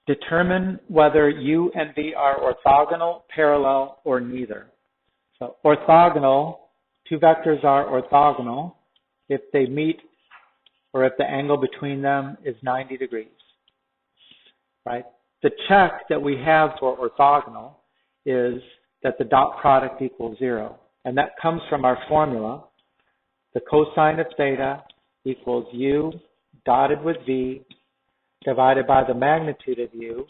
Determine whether U and V are orthogonal, parallel, or neither. So orthogonal, two vectors are orthogonal if they meet or if the angle between them is 90 degrees, right? The check that we have for orthogonal is that the dot product equals 0. And that comes from our formula. The cosine of theta equals U dotted with V divided by the magnitude of U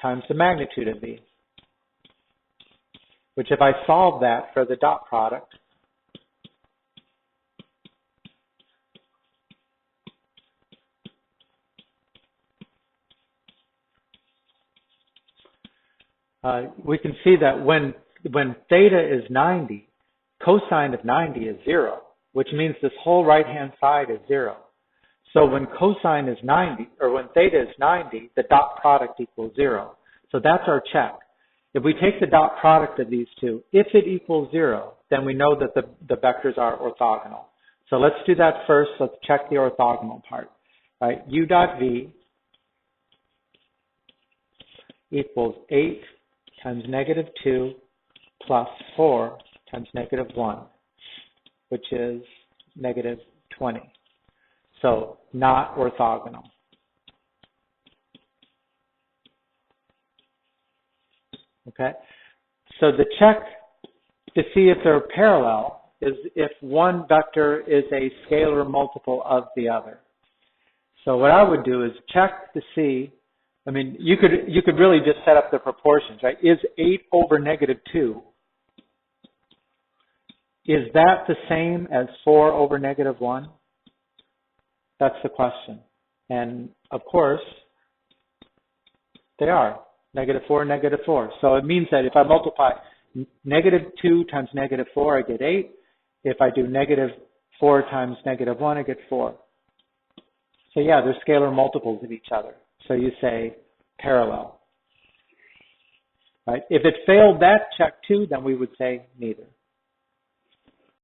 times the magnitude of V. Which if I solve that for the dot product, we can see that when theta is 90, cosine of 90 is 0, which means this whole right-hand side is 0. So when cosine is 90, or when theta is 90, the dot product equals 0. So that's our check. If we take the dot product of these two, if it equals 0, then we know that the vectors are orthogonal. So let's do that first. Let's check the orthogonal part. Right? U dot V equals 8 times negative 2 plus 4 times negative 1, which is negative 20. So not orthogonal. Okay? So the check to see if they're parallel is if one vector is a scalar multiple of the other. So what I would do is check to see, I mean, you could really just set up the proportions, right? Is 8 over negative 2, is that the same as 4 over negative 1? That's the question. And of course, they are. Negative 4, negative 4. So it means that if I multiply negative 2 times negative 4, I get 8. If I do negative 4 times negative 1, I get 4. So yeah, they're scalar multiples of each other. So you say parallel. Right? If it failed that check too, then we would say neither.